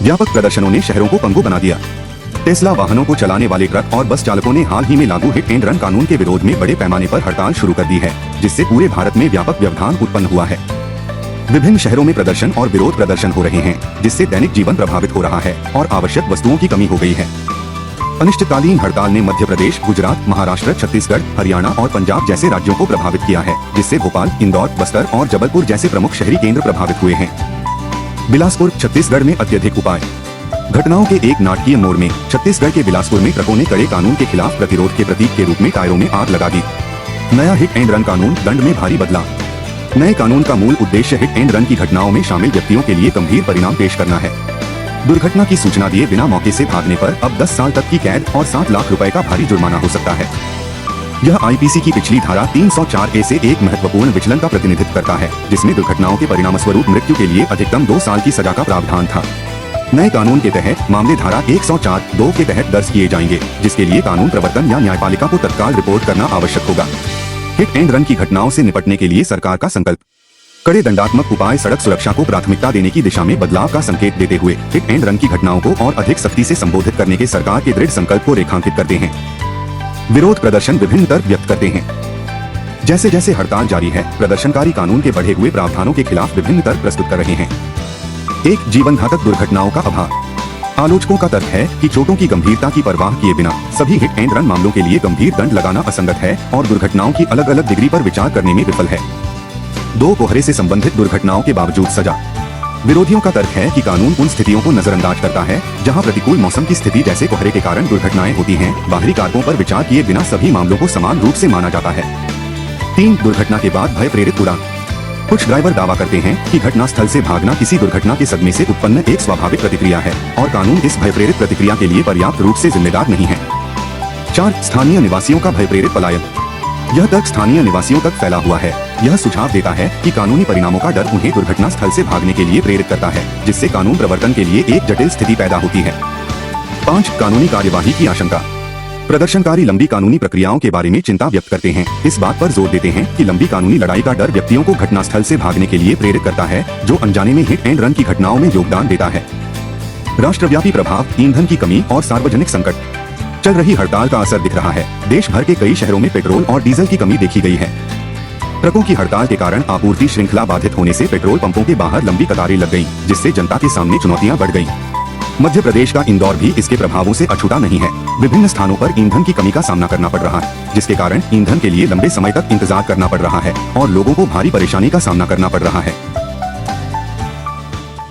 व्यापक प्रदर्शनों ने शहरों को पंगु बना दिया। टेस्ला वाहनों को चलाने वाले ट्रक और बस चालकों ने हाल ही में लागू हिट एंड रन कानून के विरोध में बड़े पैमाने पर हड़ताल शुरू कर दी है, जिससे पूरे भारत में व्यापक व्यवधान उत्पन्न हुआ है। विभिन्न शहरों में प्रदर्शन और विरोध प्रदर्शन हो रहे हैं, जिससे दैनिक जीवन प्रभावित हो रहा है और आवश्यक वस्तुओं की कमी हो गई है। अनिश्चितकालीन हड़ताल ने मध्य प्रदेश, गुजरात, महाराष्ट्र, छत्तीसगढ़, हरियाणा और पंजाब जैसे राज्यों को प्रभावित किया है, जिससे भोपाल, इंदौर, बस्तर और जबलपुर जैसे प्रमुख शहरी केंद्र प्रभावित हुए हैं। बिलासपुर, छत्तीसगढ़ में अत्यधिक उपाय। घटनाओं के एक नाटकीय मोड़ में छत्तीसगढ़ के बिलासपुर में ट्रकों ने कड़े कानून के खिलाफ प्रतिरोध के प्रतीक के रूप में टायरों में आग लगा दी। नया हिट एंड रन कानून दंड में भारी बदलाव। नए कानून का मूल उद्देश्य हिट एंड रन की घटनाओं में शामिल व्यक्तियों के लिए गंभीर परिणाम पेश करना है। दुर्घटना की सूचना दिए बिना मौके से भागने पर अब 10 साल तक की कैद और 7 लाख रुपए का भारी जुर्माना हो सकता है। यह आईपीसी की पिछली धारा 304A से एक महत्वपूर्ण विचलन का प्रतिनिधित्व करता है, जिसमें दुर्घटनाओं के परिणामस्वरूप मृत्यु के लिए अधिकतम 2 साल की सजा का प्रावधान था। नए कानून के तहत मामले धारा 104(2) के तहत दर्ज किए जाएंगे, जिसके लिए कानून प्रवर्तन या न्यायपालिका को तत्काल रिपोर्ट करना आवश्यक होगा। हिट एंड रन की घटनाओं से निपटने के लिए सरकार का संकल्प। कड़े दंडात्मक उपाय सड़क सुरक्षा को प्राथमिकता देने की दिशा में बदलाव का संकेत देते हुए हिट एंड रन की घटनाओं को और अधिक सख्ती से संबोधित करने के सरकार के दृढ़ संकल्प को रेखांकित करते हैं। विरोध प्रदर्शन विभिन्न तर्क व्यक्त करते हैं। जैसे जैसे हड़ताल जारी है, प्रदर्शनकारी कानून के बढ़े हुए प्रावधानों के खिलाफ विभिन्न तर्क प्रस्तुत कर रहे हैं। एक, जीवन घातक दुर्घटनाओं का अभाव। आलोचकों का तर्क है कि चोटों की गंभीरता की परवाह किए बिना सभी हिट एंड रन मामलों के लिए गंभीर दंड लगाना असंगत है और दुर्घटनाओं की अलग अलग डिग्री पर विचार करने में विफल है। 2, कोहरे से संबंधित दुर्घटनाओं के बावजूद सजा। विरोधियों का तर्क है कि कानून उन स्थितियों को नजरअंदाज करता है जहां प्रतिकूल मौसम की स्थिति जैसे कोहरे के कारण दुर्घटनाएं होती हैं। बाहरी कारकों पर विचार किए बिना सभी मामलों को समान रूप से माना जाता है। 3, दुर्घटना के बाद भय प्रेरित उड़ान। कुछ ड्राइवर दावा करते हैं कि घटना स्थल से भागना किसी दुर्घटना के सदमे से उत्पन्न एक स्वाभाविक प्रतिक्रिया है और कानून इस भय प्रेरित प्रतिक्रिया के लिए पर्याप्त रूप से जिम्मेदार नहीं है। 4, स्थानीय निवासियों का भय प्रेरित पलायन। यह तर्क स्थानीय निवासियों तक फैला हुआ है। यह सुझाव देता है कि कानूनी परिणामों का डर उन्हें दुर्घटना स्थल से भागने के लिए प्रेरित करता है, जिससे कानून प्रवर्तन के लिए एक जटिल स्थिति पैदा होती है। 5, कानूनी कार्यवाही की आशंका। प्रदर्शनकारी लंबी कानूनी प्रक्रियाओं के बारे में चिंता व्यक्त करते हैं। इस बात पर जोर देते हैं कि लंबी कानूनी लड़ाई का डर व्यक्तियों को घटनास्थल से भागने के लिए प्रेरित करता है, जो अनजाने में हिट एंड रन की घटनाओं में योगदान देता है। राष्ट्रव्यापी प्रभाव, ईंधन की कमी और सार्वजनिक संकट। चल रही हड़ताल का असर दिख रहा है। देश भर के कई शहरों में पेट्रोल और डीजल की कमी देखी गई है। ट्रकों की हड़ताल के कारण आपूर्ति श्रृंखला बाधित होने से पेट्रोल पंपों के बाहर लंबी कतारें लग गईं, जिससे जनता के सामने चुनौतियां बढ़ गईं। मध्य प्रदेश का इंदौर भी इसके प्रभावों से अछूता नहीं है। विभिन्न स्थानों पर ईंधन की कमी का सामना करना पड़ रहा है, जिसके कारण ईंधन के लिए लंबे समय तक इंतजार करना पड़ रहा है और लोगों को भारी परेशानी का सामना करना पड़ रहा है।